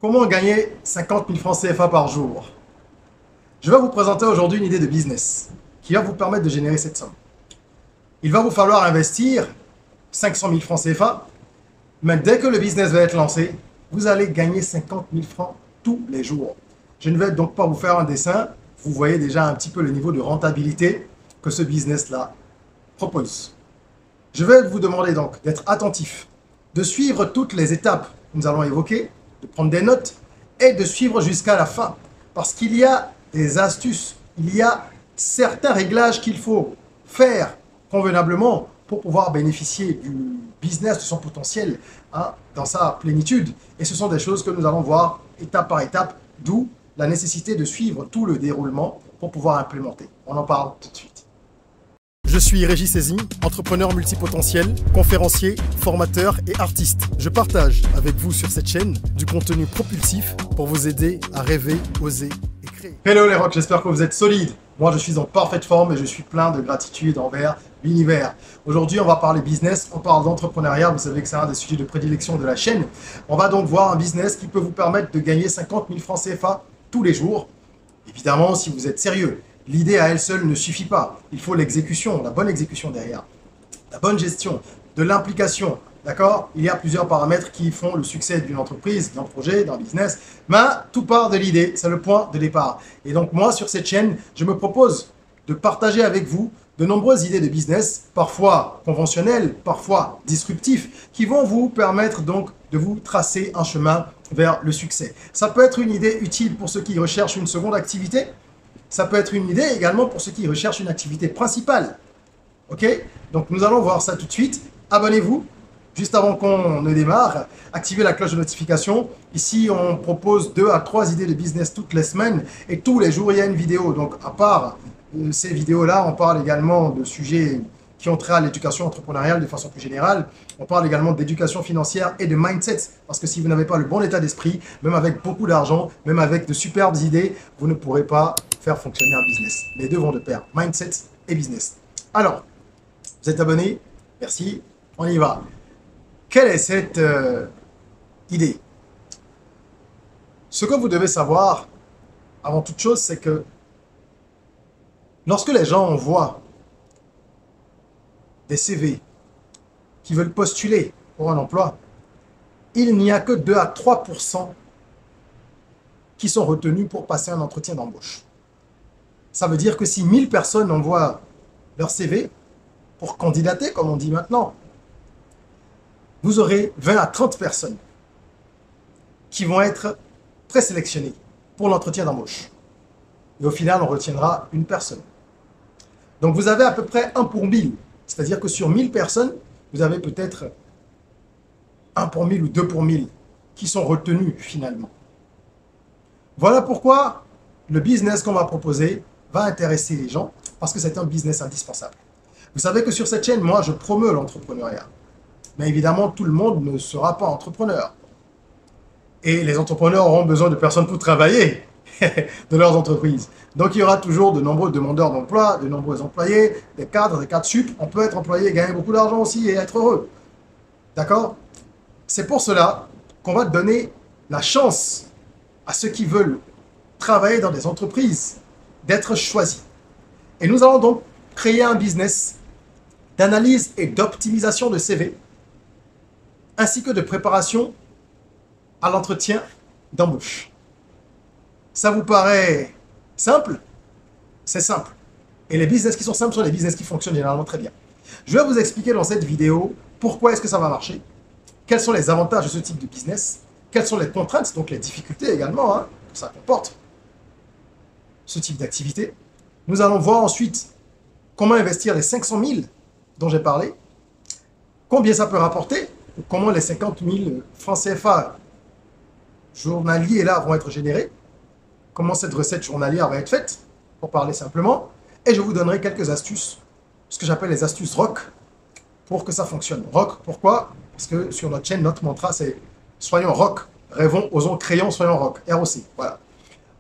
Comment gagner 50 000 francs CFA par jour? Je vais vous présenter aujourd'hui une idée de business qui va vous permettre de générer cette somme. Il va vous falloir investir 500 000 francs CFA, mais dès que le business va être lancé, vous allez gagner 50 000 francs tous les jours. Je ne vais donc pas vous faire un dessin, vous voyez déjà un petit peu le niveau de rentabilité que ce business-là propose. Je vais vous demander donc d'être attentif, de suivre toutes les étapes que nous allons évoquer, de prendre des notes et de suivre jusqu'à la fin. Parce qu'il y a des astuces, il y a certains réglages qu'il faut faire convenablement pour pouvoir bénéficier du business, de son potentiel dans sa plénitude. Et ce sont des choses que nous allons voir étape par étape, d'où la nécessité de suivre tout le déroulement pour pouvoir implémenter. On en parle tout de suite. Je suis Régis Saizy, entrepreneur multipotentiel, conférencier, formateur et artiste. Je partage avec vous sur cette chaîne du contenu propulsif pour vous aider à rêver, oser et créer. Hello les rocks, j'espère que vous êtes solides. Moi je suis en parfaite forme et je suis plein de gratitude envers l'univers. Aujourd'hui on va parler business, on parle d'entrepreneuriat, vous savez que c'est un des sujets de prédilection de la chaîne. On va donc voir un business qui peut vous permettre de gagner 50 000 francs CFA tous les jours. Évidemment si vous êtes sérieux. L'idée à elle seule ne suffit pas. Il faut l'exécution, la bonne exécution derrière. La bonne gestion, de l'implication. D'accord? Il y a plusieurs paramètres qui font le succès d'une entreprise, d'un projet, d'un business. Mais tout part de l'idée, c'est le point de départ. Et donc moi, sur cette chaîne, je me propose de partager avec vous de nombreuses idées de business, parfois conventionnelles, parfois disruptifs, qui vont vous permettre donc de vous tracer un chemin vers le succès. Ça peut être une idée utile pour ceux qui recherchent une seconde activité. Ça peut être une idée également pour ceux qui recherchent une activité principale. Ok? Donc nous allons voir ça tout de suite. Abonnez-vous. Juste avant qu'on ne démarre, activez la cloche de notification. Ici, on propose 2 à 3 idées de business toutes les semaines. Et tous les jours, il y a une vidéo. Donc à part ces vidéos-là, on parle également de sujets qui ont trait à l'éducation entrepreneuriale de façon plus générale. On parle également d'éducation financière et de mindset. Parce que si vous n'avez pas le bon état d'esprit, même avec beaucoup d'argent, même avec de superbes idées, vous ne pourrez pas faire fonctionner un business. Les deux vont de pair, mindset et business. Alors, vous êtes abonné? Merci. On y va. Quelle est cette idée? Ce que vous devez savoir, avant toute chose, c'est que lorsque les gens envoient des CV qui veulent postuler pour un emploi, il n'y a que 2 à 3% qui sont retenus pour passer un entretien d'embauche. Ça veut dire que si 1000 personnes envoient leur CV pour candidater, comme on dit maintenant, vous aurez 20 à 30 personnes qui vont être présélectionnées pour l'entretien d'embauche. Et au final, on retiendra une personne. Donc vous avez à peu près 1 pour 1000. C'est-à-dire que sur 1000 personnes, vous avez peut-être 1 pour 1000 ou 2 pour 1000 qui sont retenus finalement. Voilà pourquoi le business qu'on va proposer va intéresser les gens parce que c'est un business indispensable. Vous savez que sur cette chaîne, moi, je promeus l'entrepreneuriat. Mais évidemment, tout le monde ne sera pas entrepreneur. Et les entrepreneurs auront besoin de personnes pour travailler de leurs entreprises. Donc, il y aura toujours de nombreux demandeurs d'emploi, de nombreux employés, des cadres sup. On peut être employé, gagner beaucoup d'argent aussi et être heureux. D'accord? C'est pour cela qu'on va donner la chance à ceux qui veulent travailler dans des entreprises d'être choisis. Et nous allons donc créer un business d'analyse et d'optimisation de CV, ainsi que de préparation à l'entretien d'embauche. Ça vous paraît simple? C'est simple. Et les business qui sont simples sont les business qui fonctionnent généralement très bien. Je vais vous expliquer dans cette vidéo pourquoi est-ce que ça va marcher, quels sont les avantages de ce type de business, quelles sont les contraintes, donc les difficultés également que ça comporte, ce type d'activité. Nous allons voir ensuite comment investir les 500 000 dont j'ai parlé, combien ça peut rapporter, comment les 50 000 francs CFA journaliers là vont être générés, comment cette recette journalière va être faite, pour parler simplement, et je vous donnerai quelques astuces, ce que j'appelle les astuces rock, pour que ça fonctionne. Rock, pourquoi? Parce que sur notre chaîne, notre mantra, c'est « Soyons rock, rêvons, osons, créons, soyons rock ». ROC, voilà.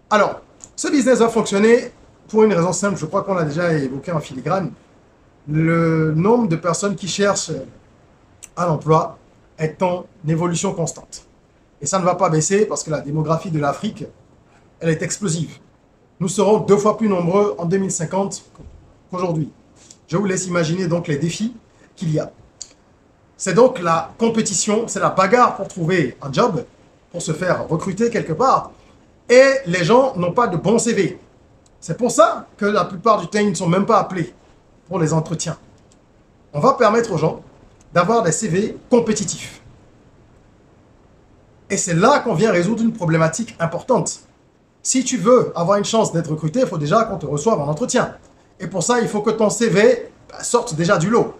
Alors, ce business va fonctionner pour une raison simple, je crois qu'on l'a déjà évoqué en filigrane. Le nombre de personnes qui cherchent un emploi est en évolution constante. Et Et ça ne va pas baisser parce que la démographie de l'Afrique, elle est explosive. Nous serons 2 fois plus nombreux en 2050 qu'aujourd'hui. Je vous laisse imaginer donc les défis qu'il y a. C'est donc la compétition, c'est la bagarre pour trouver un job, pour se faire recruter quelque part. Et les gens n'ont pas de bons CV. C'est pour ça que la plupart du temps, ils ne sont même pas appelés pour les entretiens. On va permettre aux gens d'avoir des CV compétitifs. Et c'est là qu'on vient résoudre une problématique importante. Si tu veux avoir une chance d'être recruté, il faut déjà qu'on te reçoive en entretien. Et pour ça, il faut que ton CV sorte déjà du lot.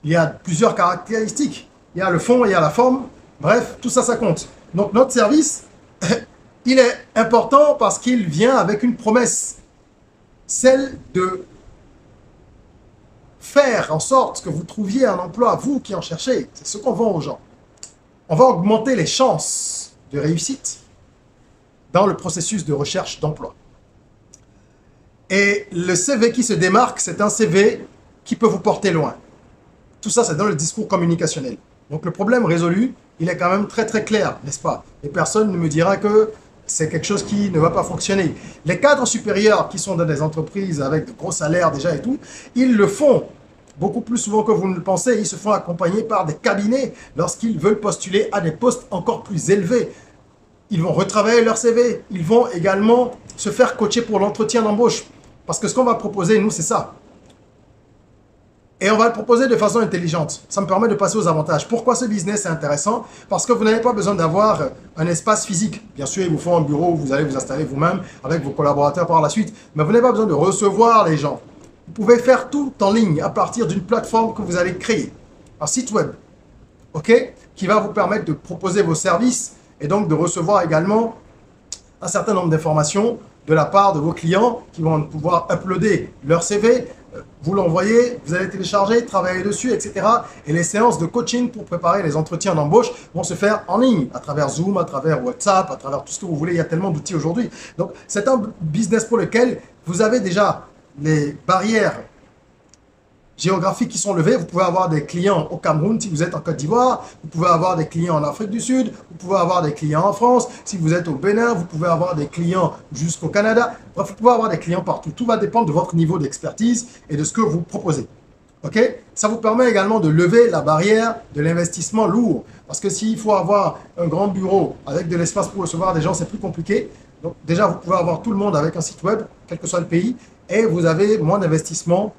Il y a plusieurs caractéristiques. Il y a le fond, il y a la forme. Bref, tout ça, ça compte. Donc notre service, il est important parce qu'il vient avec une promesse. Celle de faire en sorte que vous trouviez un emploi, vous qui en cherchez. C'est ce qu'on vend aux gens. On va augmenter les chances de réussite dans le processus de recherche d'emploi. Et le CV qui se démarque, c'est un CV qui peut vous porter loin. Tout ça, c'est dans le discours communicationnel. Donc le problème résolu, il est quand même très très clair, n'est-ce pas? Et personne ne me dira que c'est quelque chose qui ne va pas fonctionner. Les cadres supérieurs qui sont dans des entreprises avec de gros salaires déjà et tout, ils le font beaucoup plus souvent que vous ne le pensez. Ils se font accompagner par des cabinets lorsqu'ils veulent postuler à des postes encore plus élevés. Ils vont retravailler leur CV. Ils vont également se faire coacher pour l'entretien d'embauche. Parce que ce qu'on va proposer, nous, c'est ça. Et on va le proposer de façon intelligente. Ça me permet de passer aux avantages. Pourquoi ce business est intéressant? Parce que vous n'avez pas besoin d'avoir un espace physique. Bien sûr, il vous faut un bureau où vous allez vous installer vous-même avec vos collaborateurs par la suite. Mais vous n'avez pas besoin de recevoir les gens. Vous pouvez faire tout en ligne à partir d'une plateforme que vous allez créer. Un site web, ok, qui va vous permettre de proposer vos services et donc de recevoir également un certain nombre d'informations de la part de vos clients qui vont pouvoir uploader leur CV, vous l'envoyez, vous allez télécharger, travailler dessus, etc. Et les séances de coaching pour préparer les entretiens d'embauche vont se faire en ligne, à travers Zoom, à travers WhatsApp, à travers tout ce que vous voulez. Il y a tellement d'outils aujourd'hui. Donc, c'est un business pour lequel vous avez déjà les barrières géographiques qui sont levées. Vous pouvez avoir des clients au Cameroun si vous êtes en Côte d'Ivoire, vous pouvez avoir des clients en Afrique du Sud, vous pouvez avoir des clients en France, si vous êtes au Bénin, vous pouvez avoir des clients jusqu'au Canada. Bref, vous pouvez avoir des clients partout. Tout va dépendre de votre niveau d'expertise et de ce que vous proposez. Ok? Ça vous permet également de lever la barrière de l'investissement lourd. Parce que s'il faut avoir un grand bureau avec de l'espace pour recevoir des gens, c'est plus compliqué. Donc déjà, vous pouvez avoir tout le monde avec un site web, quel que soit le pays, et vous avez moins d'investissement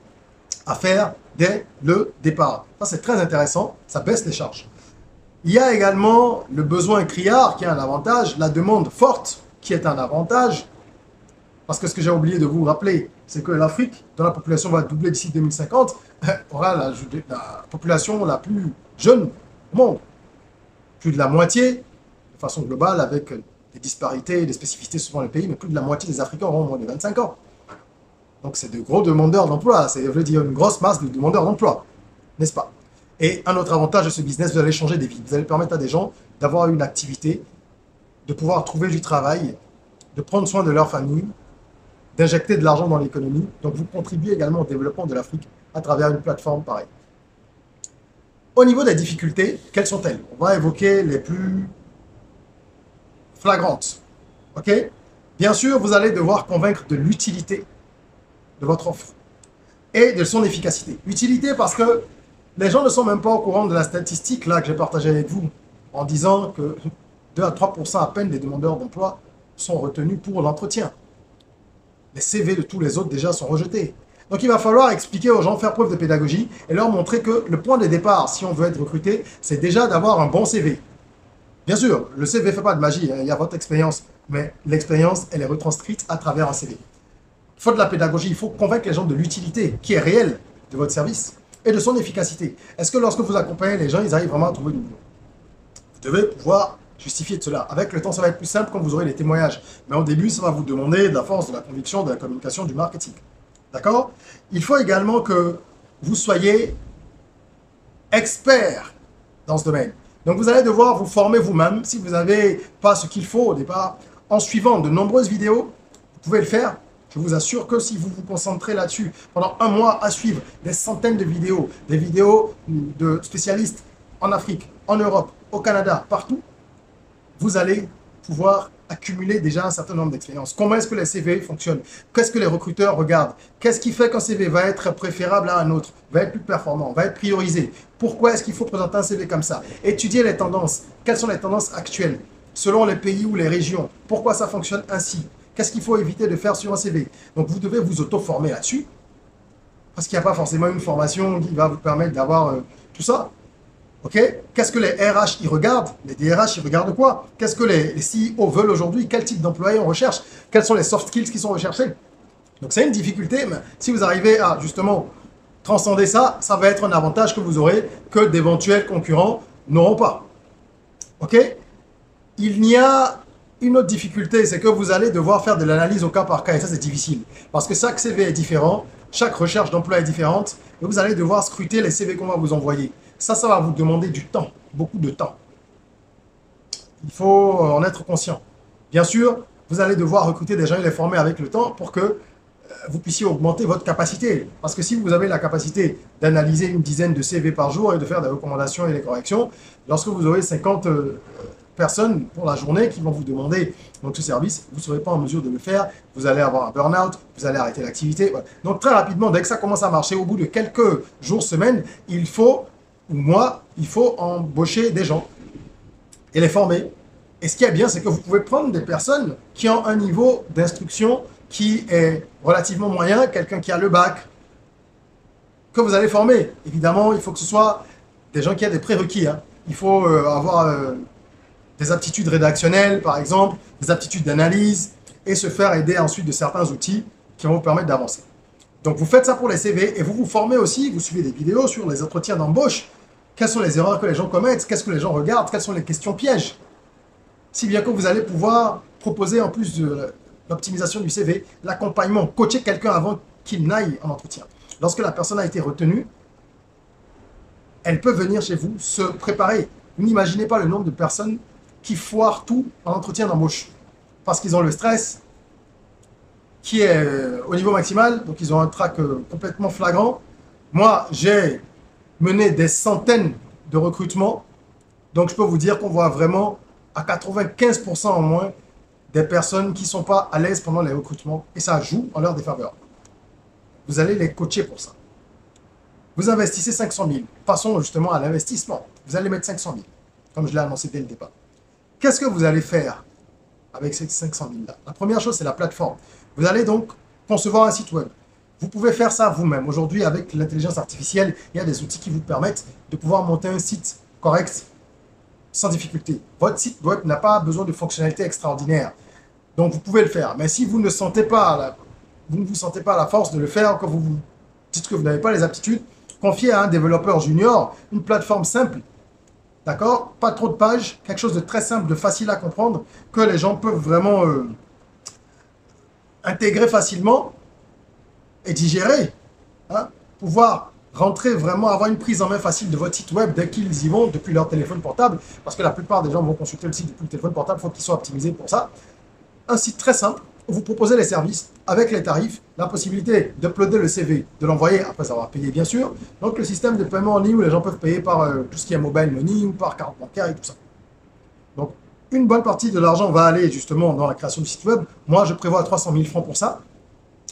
à faire dès le départ. Ça, c'est très intéressant, ça baisse les charges. Il y a également le besoin criard qui est un avantage, la demande forte qui est un avantage, parce que ce que j'ai oublié de vous rappeler, c'est que l'Afrique, dont la population va doubler d'ici 2050, aura la population la plus jeune au monde. Plus de la moitié, de façon globale, avec des disparités et des spécificités suivant le pays, mais plus de la moitié des Africains auront moins de 25 ans. Donc, c'est de gros demandeurs d'emploi. C'est, je veux dire, une grosse masse de demandeurs d'emploi. N'est-ce pas? Et un autre avantage de ce business, vous allez changer des vies. Vous allez permettre à des gens d'avoir une activité, de pouvoir trouver du travail, de prendre soin de leur famille, d'injecter de l'argent dans l'économie. Donc, vous contribuez également au développement de l'Afrique à travers une plateforme pareille. Au niveau des difficultés, quelles sont-elles? On va évoquer les plus flagrantes. OK? Bien sûr, vous allez devoir convaincre de l'utilité de votre offre et de son efficacité. Utilité parce que les gens ne sont même pas au courant de la statistique là que j'ai partagée avec vous en disant que 2 à 3% à peine des demandeurs d'emploi sont retenus pour l'entretien. Les CV de tous les autres déjà sont rejetés. Donc il va falloir expliquer aux gens, faire preuve de pédagogie et leur montrer que le point de départ, si on veut être recruté, c'est déjà d'avoir un bon CV. Bien sûr, le CV ne fait pas de magie, hein, il y a votre expérience, mais l'expérience, elle est retranscrite à travers un CV. Il faut de la pédagogie, il faut convaincre les gens de l'utilité qui est réelle de votre service et de son efficacité. Est-ce que lorsque vous accompagnez les gens, ils arrivent vraiment à trouver du boulot? Vous devez pouvoir justifier de cela. Avec le temps, ça va être plus simple quand vous aurez les témoignages. Mais au début, ça va vous demander de la force, de la conviction, de la communication, du marketing. D'accord? Il faut également que vous soyez expert dans ce domaine. Donc, vous allez devoir vous former vous-même. Si vous n'avez pas ce qu'il faut au départ, en suivant de nombreuses vidéos, vous pouvez le faire. Je vous assure que si vous vous concentrez là-dessus pendant un mois à suivre des centaines de vidéos, des vidéos de spécialistes en Afrique, en Europe, au Canada, partout, vous allez pouvoir accumuler déjà un certain nombre d'expériences. Comment est-ce que les CV fonctionnent? Qu'est-ce que les recruteurs regardent? Qu'est-ce qui fait qu'un CV va être préférable à un autre, va être plus performant, va être priorisé? Pourquoi est-ce qu'il faut présenter un CV comme ça? Étudier les tendances. Quelles sont les tendances actuelles selon les pays ou les régions? Pourquoi ça fonctionne ainsi? Qu'est-ce qu'il faut éviter de faire sur un CV? Donc vous devez vous auto-former là-dessus, parce qu'il n'y a pas forcément une formation qui va vous permettre d'avoir tout ça. Ok? Qu'est-ce que les RH y regardent? Les DRH, ils regardent quoi? Qu'est-ce que les CEO veulent aujourd'hui? Quel type d'employé on recherche? Quels sont les soft skills qui sont recherchés? Donc c'est une difficulté, mais si vous arrivez à justement transcender ça, ça va être un avantage que vous aurez que d'éventuels concurrents n'auront pas. Ok? Il y a une autre difficulté, c'est que vous allez devoir faire de l'analyse au cas par cas, et ça c'est difficile. Parce que chaque CV est différent, chaque recherche d'emploi est différente, et vous allez devoir scruter les CV qu'on va vous envoyer. Ça va vous demander du temps, beaucoup de temps. Il faut en être conscient. Bien sûr, vous allez devoir recruter des gens et les former avec le temps pour que vous puissiez augmenter votre capacité. Parce que si vous avez la capacité d'analyser une dizaine de CV par jour et de faire des recommandations et des corrections, lorsque vous aurez 50 personnes pour la journée qui vont vous demander donc, ce service, vous ne serez pas en mesure de le faire, vous allez avoir un burn-out, vous allez arrêter l'activité. Voilà. Donc très rapidement, dès que ça commence à marcher, au bout de quelques jours, semaines, il faut embaucher des gens et les former. Et ce qui est bien, c'est que vous pouvez prendre des personnes qui ont un niveau d'instruction qui est relativement moyen, quelqu'un qui a le bac, que vous allez former. Évidemment, il faut que ce soit des gens qui ont des prérequis. Hein. Il faut avoir des aptitudes rédactionnelles, par exemple, des aptitudes d'analyse, et se faire aider ensuite de certains outils qui vont vous permettre d'avancer. Donc vous faites ça pour les CV, et vous vous formez aussi, vous suivez des vidéos sur les entretiens d'embauche, quelles sont les erreurs que les gens commettent, qu'est-ce que les gens regardent, quelles sont les questions pièges. Si bien que vous allez pouvoir proposer, en plus de l'optimisation du CV, l'accompagnement, coacher quelqu'un avant qu'il n'aille en entretien. Lorsque la personne a été retenue, elle peut venir chez vous se préparer. Vous n'imaginez pas le nombre de personnes qui foirent tout en entretien d'embauche. Parce qu'ils ont le stress qui est au niveau maximal, donc ils ont un trac complètement flagrant. Moi, j'ai mené des centaines de recrutements, donc je peux vous dire qu'on voit vraiment à 95% en moins des personnes qui ne sont pas à l'aise pendant les recrutements, et ça joue en leur défaveur. Vous allez les coacher pour ça. Vous investissez 500 000. Passons justement à l'investissement. Vous allez mettre 500 000, comme je l'ai annoncé dès le départ. Qu'est-ce que vous allez faire avec ces 500 000-là? La première chose, c'est la plateforme. Vous allez donc concevoir un site web. Vous pouvez faire ça vous-même. Aujourd'hui, avec l'intelligence artificielle, il y a des outils qui vous permettent de pouvoir monter un site correct sans difficulté. Votre site web n'a pas besoin de fonctionnalités extraordinaires. Donc, vous pouvez le faire. Mais si vous ne sentez pas vous ne vous sentez pas la force de le faire, quand vous vous dites que vous n'avez pas les aptitudes, confiez à un développeur junior une plateforme simple. D'accord? Pas trop de pages, quelque chose de très simple, de facile à comprendre, que les gens peuvent vraiment intégrer facilement et digérer. Hein? Pouvoir rentrer vraiment, avoir une prise en main facile de votre site web dès qu'ils y vont depuis leur téléphone portable, parce que la plupart des gens vont consulter le site depuis le téléphone portable, il faut qu'ils soient optimisés pour ça. Un site très simple, où vous proposez les services avec les tarifs, la possibilité d'uploader le CV, de l'envoyer après avoir payé bien sûr. Donc le système de paiement en ligne où les gens peuvent payer par tout ce qui est mobile money ou par carte bancaire et tout ça. Donc une bonne partie de l'argent va aller justement dans la création du site web. Moi je prévois 300 000 francs pour ça.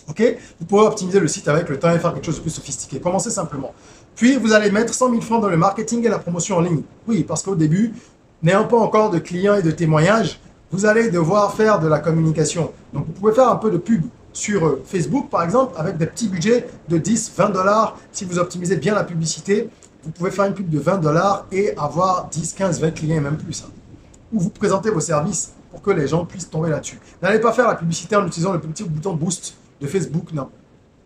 Ok, vous pouvez optimiser le site avec le temps et faire quelque chose de plus sophistiqué. Commencez simplement. Puis vous allez mettre 100 000 francs dans le marketing et la promotion en ligne. Oui, parce qu'au début, n'ayant pas encore de clients et de témoignages, vous allez devoir faire de la communication. Donc, vous pouvez faire un peu de pub sur Facebook, par exemple, avec des petits budgets de 10, 20 $. Si vous optimisez bien la publicité, vous pouvez faire une pub de 20 $ et avoir 10, 15, 20 clients et même plus. Hein. Ou vous présentez vos services pour que les gens puissent tomber là-dessus. N'allez pas faire la publicité en utilisant le petit bouton boost de Facebook, non.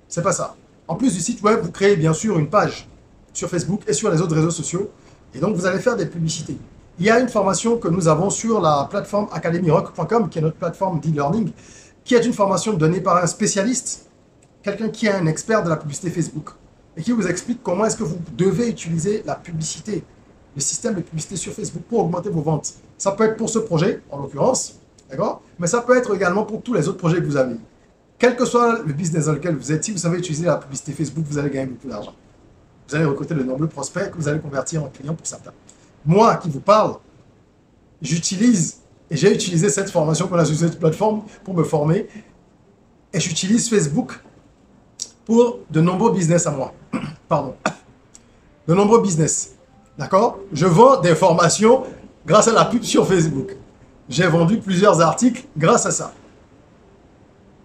C'est pas ça. En plus du site web, vous créez bien sûr une page sur Facebook et sur les autres réseaux sociaux. Et donc, vous allez faire des publicités. Il y a une formation que nous avons sur la plateforme academyrock.com, qui est notre plateforme d'e-learning, qui est une formation donnée par un spécialiste, quelqu'un qui est un expert de la publicité Facebook, et qui vous explique comment est-ce que vous devez utiliser la publicité, le système de publicité sur Facebook pour augmenter vos ventes. Ça peut être pour ce projet, en l'occurrence, d'accord? Mais ça peut être également pour tous les autres projets que vous avez. Quel que soit le business dans lequel vous êtes, si vous savez utiliser la publicité Facebook, vous allez gagner beaucoup d'argent. Vous allez recruter de nombreux prospects que vous allez convertir en clients pour certains. Moi qui vous parle, j'utilise Et j'ai utilisé cette formation qu'on a sur cette plateforme pour me former. Et j'utilise Facebook pour de nombreux business à moi. Pardon. De nombreux business. D'accord? Je vends des formations grâce à la pub sur Facebook. J'ai vendu plusieurs articles grâce à ça.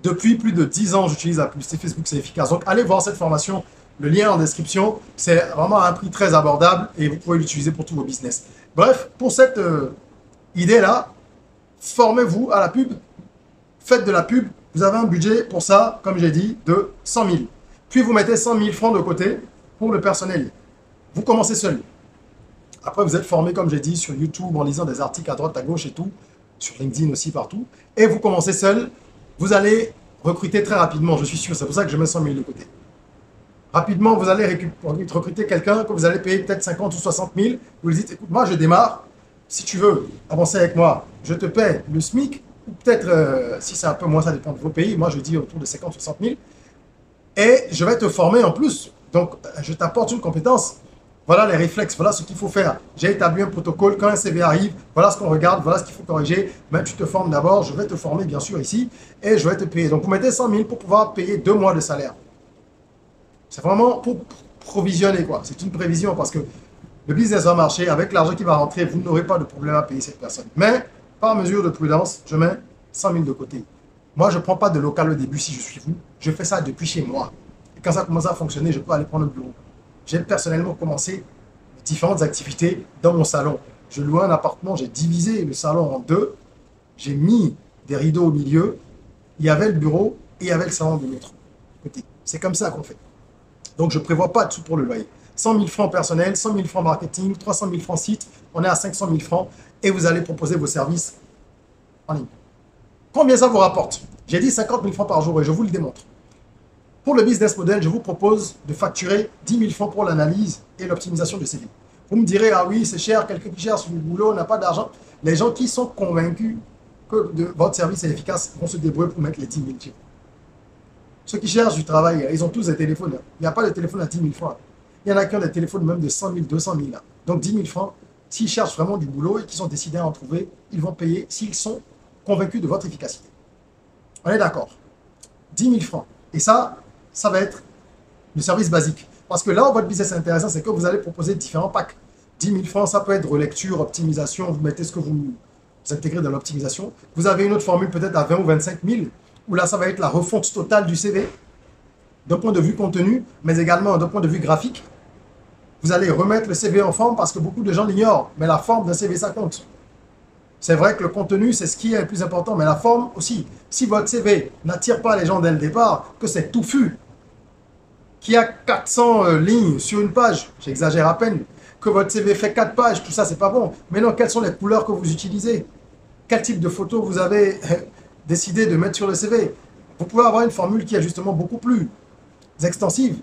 Depuis plus de 10 ans, j'utilise la publicité Facebook, c'est efficace. Donc, allez voir cette formation, le lien en description. C'est vraiment à un prix très abordable et vous pouvez l'utiliser pour tous vos business. Bref, pour cette idée-là, formez-vous à la pub, faites de la pub. Vous avez un budget pour ça, comme j'ai dit, de 100 000. Puis, vous mettez 100 000 francs de côté pour le personnel. Vous commencez seul. Après, vous êtes formé, comme j'ai dit, sur YouTube, en lisant des articles à droite, à gauche et tout. Sur LinkedIn aussi, partout. Et vous commencez seul. Vous allez recruter très rapidement, je suis sûr. C'est pour ça que je mets 100 000 de côté. Rapidement, vous allez recruter quelqu'un que vous allez payer peut-être 50 ou 60 000. Vous lui dites, écoute, moi, je démarre. Si tu veux avancer avec moi, je te paie le SMIC. Ou peut-être, si c'est un peu moins, ça dépend de vos pays. Moi, je dis autour de 50 ou 60 000. Et je vais te former en plus. Donc, je t'apporte une compétence. Voilà les réflexes, voilà ce qu'il faut faire. J'ai établi un protocole, quand un CV arrive, voilà ce qu'on regarde, voilà ce qu'il faut corriger. Mais tu te formes d'abord, je vais te former bien sûr ici et je vais te payer. Donc vous mettez 100 000 pour pouvoir payer 2 mois de salaire. C'est vraiment pour provisionner quoi. C'est une prévision parce que le business va marcher, avec l'argent qui va rentrer, vous n'aurez pas de problème à payer cette personne. Mais par mesure de prudence, je mets 100 000 de côté. Moi, je ne prends pas de local au début si je suis vous. Je fais ça depuis chez moi. Et quand ça commence à fonctionner, je peux aller prendre le bureau. J'ai personnellement commencé différentes activités dans mon salon. Je louais un appartement, j'ai divisé le salon en deux. J'ai mis des rideaux au milieu. Il y avait le bureau et il y avait le salon de l'autre côté. C'est comme ça qu'on fait. Donc, je ne prévois pas de sous pour le loyer. 100 000 francs personnel, 100 000 francs marketing, 300 000 francs site. On est à 500 000 francs et vous allez proposer vos services en ligne. Combien ça vous rapporte? J'ai dit 50 000 francs par jour et je vous le démontre. Pour le business model, je vous propose de facturer 10 000 francs pour l'analyse et l'optimisation de CV. Vous me direz, ah oui, c'est cher, quelqu'un qui cherche du boulot n'a pas d'argent. Les gens qui sont convaincus que votre service est efficace vont se débrouiller pour mettre les 10 000 chez vous. Ceux qui cherchent du travail, ils ont tous des téléphones. Il n'y a pas de téléphone à 10 000 francs. Il y en a qui ont des téléphones même de 100 000, 200 000. Donc 10 000 francs, s'ils cherchent vraiment du boulot et qu'ils sont décidés à en trouver, ils vont payer s'ils sont convaincus de votre efficacité. On est d'accord. 10 000 francs. Et ça va être le service basique. Parce que là où votre business est intéressant, c'est que vous allez proposer différents packs. 10 000 francs, ça peut être relecture, optimisation, vous mettez ce que vous intégrez dans l'optimisation. Vous avez une autre formule peut-être à 20 ou 25 000, où là, ça va être la refonte totale du CV, d'un point de vue contenu, mais également d'un point de vue graphique. Vous allez remettre le CV en forme parce que beaucoup de gens l'ignorent, mais la forme d'un CV, ça compte. C'est vrai que le contenu, c'est ce qui est le plus important, mais la forme aussi. Si votre CV n'attire pas les gens dès le départ, que c'est touffu, qu'il y a 400 lignes sur une page, j'exagère à peine, que votre CV fait 4 pages, tout ça, c'est pas bon. Mais non, quelles sont les couleurs que vous utilisez? Quel type de photos vous avez décidé de mettre sur le CV? Vous pouvez avoir une formule qui est justement beaucoup plus extensive,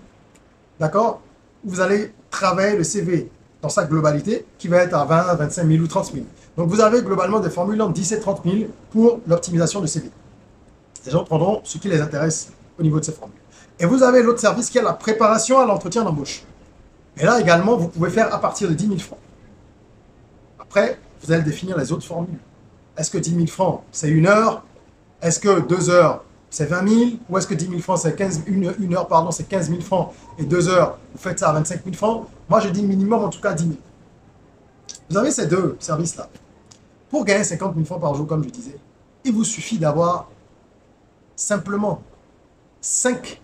d'accord? Vous allez travailler le CV dans sa globalité, qui va être à 20, 25 000 ou 30 000. Donc, vous avez globalement des formules entre 10 et 30 000 pour l'optimisation du CV. Les gens prendront ce qui les intéresse au niveau de ces formules. Et vous avez l'autre service qui est la préparation à l'entretien d'embauche. Et là également, vous pouvez faire à partir de 10 000 francs. Après, vous allez définir les autres formules. Est-ce que 10 000 francs, c'est 1 heure? Est-ce que 2 heures, c'est 20 000? Ou est-ce que 10 000 francs, c'est 1 heure, pardon, c'est 15 000 francs et 2 heures, vous faites ça à 25 000 francs? Moi, je dis minimum, en tout cas, 10 000. Vous avez ces deux services-là. Pour gagner 50 000 francs par jour, comme je disais, il vous suffit d'avoir simplement 5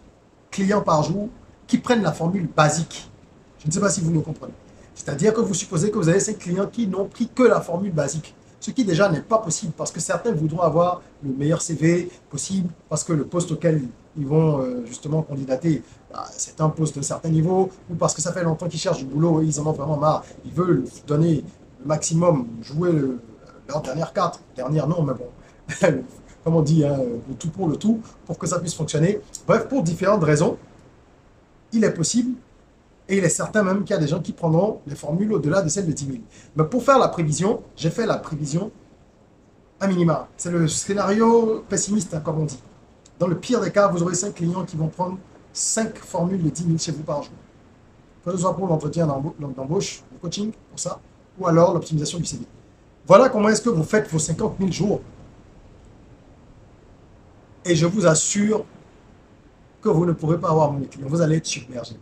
clients par jour qui prennent la formule basique. Je ne sais pas si vous me comprenez. C'est-à-dire que vous supposez que vous avez 5 clients qui n'ont pris que la formule basique. Ce qui déjà n'est pas possible parce que certains voudront avoir le meilleur CV possible parce que le poste auquel ils vont justement candidater, c'est un poste d'un certain niveau ou parce que ça fait longtemps qu'ils cherchent du boulot et ils en ont vraiment marre. Ils veulent donner le maximum, jouer leur dernière carte. Dernière non, mais bon. Comme on dit, hein, le tout pour que ça puisse fonctionner. Bref, pour différentes raisons, il est possible, et il est certain même qu'il y a des gens qui prendront les formules au-delà de celles de 10 000. Mais pour faire la prévision, j'ai fait la prévision à minima. C'est le scénario pessimiste, hein, comme on dit. Dans le pire des cas, vous aurez 5 clients qui vont prendre 5 formules de 10 000 chez vous par jour. Que ce soit pour l'entretien d'embauche, le coaching, pour ça, ou alors l'optimisation du CV. Voilà comment est-ce que vous faites vos 50 000 jours. Et je vous assure que vous ne pourrez pas avoir moins de clients. Vous allez être submergé.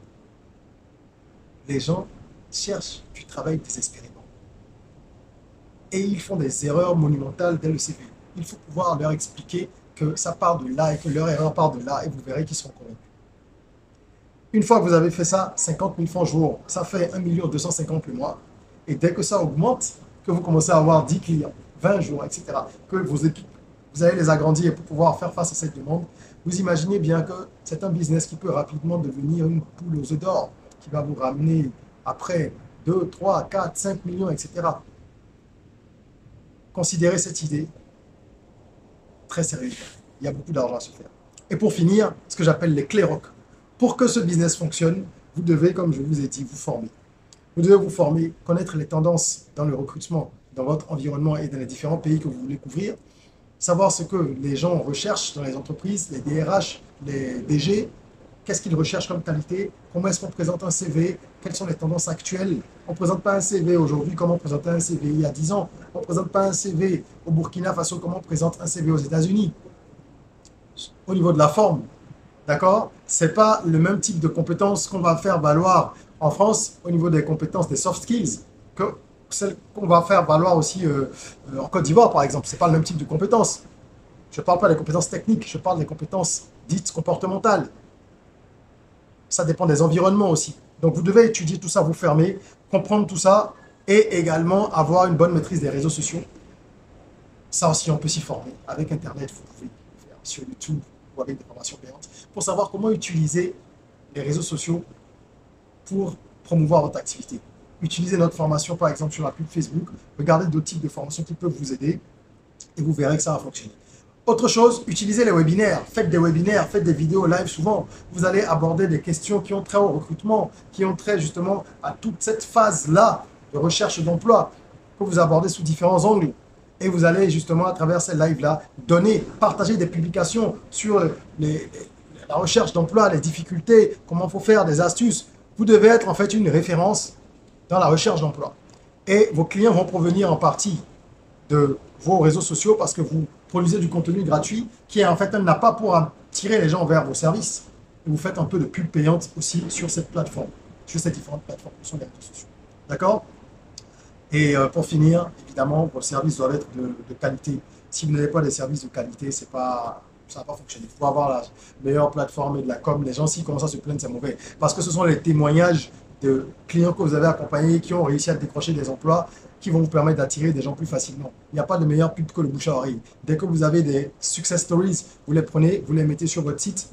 Les gens cherchent du travail désespérément. Et ils font des erreurs monumentales dès le CV. Il faut pouvoir leur expliquer que ça part de là et que leur erreur part de là et vous verrez qu'ils seront convaincus. Une fois que vous avez fait ça, 50 000 francs jour, ça fait 1 250 000 le mois. Et dès que ça augmente, que vous commencez à avoir 10 clients, 20 jours, etc., que vos équipes, vous allez les agrandir pour pouvoir faire face à cette demande, vous imaginez bien que c'est un business qui peut rapidement devenir une poule aux œufs d'or, qui va vous ramener après 2, 3, 4, 5 millions, etc. Considérez cette idée très sérieusement. Il y a beaucoup d'argent à se faire. Et pour finir, ce que j'appelle les clés rock. Pour que ce business fonctionne, vous devez, comme je vous ai dit, vous former. Vous devez vous former, connaître les tendances dans le recrutement, dans votre environnement et dans les différents pays que vous voulez couvrir, savoir ce que les gens recherchent dans les entreprises, les DRH, les DG, qu'est-ce qu'ils recherchent comme qualité, comment est-ce qu'on présente un CV, quelles sont les tendances actuelles. On ne présente pas un CV aujourd'hui comme on présentait un CV il y a 10 ans. On ne présente pas un CV au Burkina Faso comme on présente un CV aux États-Unis. Au niveau de la forme, d'accord? Ce n'est pas le même type de compétences qu'on va faire valoir en France au niveau des compétences, des soft skills, que celles qu'on va faire valoir aussi en Côte d'Ivoire, par exemple. Ce n'est pas le même type de compétences. Je ne parle pas des compétences techniques, je parle des compétences dites comportementales. Ça dépend des environnements aussi. Donc vous devez étudier tout ça, vous fermer, comprendre tout ça et également avoir une bonne maîtrise des réseaux sociaux. Ça aussi, on peut s'y former. Avec Internet, vous pouvez le faire sur YouTube ou avec des formations payantes pour savoir comment utiliser les réseaux sociaux pour promouvoir votre activité. Utilisez notre formation, par exemple, sur la pub Facebook. Regardez d'autres types de formations qui peuvent vous aider et vous verrez que ça va fonctionner. Autre chose, utilisez les webinaires. Faites des webinaires, faites des vidéos live souvent. Vous allez aborder des questions qui ont trait au recrutement, qui ont trait justement à toute cette phase-là de recherche d'emploi que vous abordez sous différents angles. Et vous allez justement, à travers ces lives-là, partager des publications sur la recherche d'emploi, les difficultés, comment il faut faire, des astuces. Vous devez être en fait une référence dans la recherche d'emploi. Et vos clients vont provenir en partie de vos réseaux sociaux parce que vous produisez du contenu gratuit qui est en fait un appât pour attirer les gens vers vos services. Et vous faites un peu de pub payante aussi sur cette plateforme, sur ces différentes plateformes qui sont les réseaux sociaux. D'accord? Et pour finir, évidemment, vos services doivent être de qualité. Si vous n'avez pas des services de qualité, ça ne va pas fonctionner. Il faut avoir la meilleure plateforme et de la com. Les gens, s'ils commencent à se plaindre, c'est mauvais. Parce que ce sont les témoignages de clients que vous avez accompagnés qui ont réussi à décrocher des emplois qui vont vous permettre d'attirer des gens plus facilement. Il n'y a pas de meilleure pub que le bouche à oreille. Dès que vous avez des success stories, vous les prenez, vous les mettez sur votre site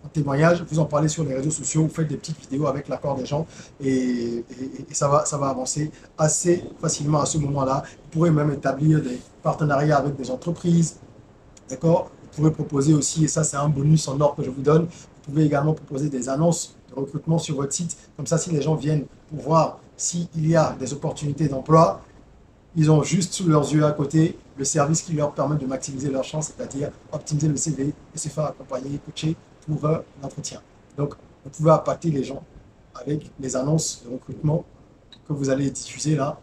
en témoignage, vous en parlez sur les réseaux sociaux, vous faites des petites vidéos avec l'accord des gens et ça va avancer assez facilement à ce moment-là. Vous pourrez même établir des partenariats avec des entreprises, d'accord? Vous pourrez proposer aussi, et ça c'est un bonus en or que je vous donne, vous pouvez également proposer des annonces de recrutement sur votre site. Comme ça, si les gens viennent pour voir s'il y a des opportunités d'emploi, ils ont juste sous leurs yeux à côté le service qui leur permet de maximiser leurs chances, c'est-à-dire optimiser le CV et se faire accompagner, coacher pour l'entretien. Donc, vous pouvez impacter les gens avec les annonces de recrutement que vous allez diffuser là,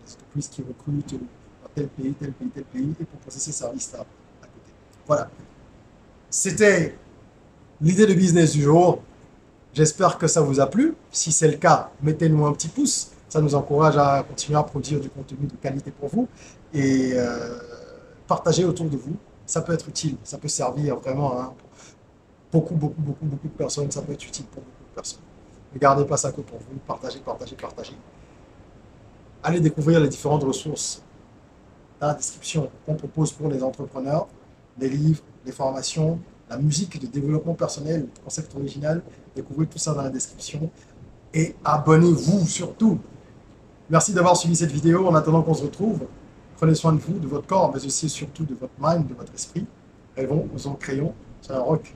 les entreprises qui recrutent dans tel pays, tel pays, tel pays, et proposer ces services-là à côté. Voilà. C'était l'idée de business du jour. J'espère que ça vous a plu. Si c'est le cas, mettez-nous un petit pouce. Ça nous encourage à continuer à produire du contenu de qualité pour vous. Et partagez autour de vous. Ça peut être utile. Ça peut servir vraiment à beaucoup de personnes. Ça peut être utile pour beaucoup de personnes. Ne gardez pas ça que pour vous. Partagez. Allez découvrir les différentes ressources dans la description qu'on propose pour les entrepreneurs. Les livres, les formations, la musique de développement personnel, le concept original. Découvrez tout ça dans la description. Et abonnez-vous surtout. Merci d'avoir suivi cette vidéo. En attendant qu'on se retrouve, prenez soin de vous, de votre corps, mais aussi surtout de votre mind, de votre esprit. Rêvons, osons, créons. C'est un rock.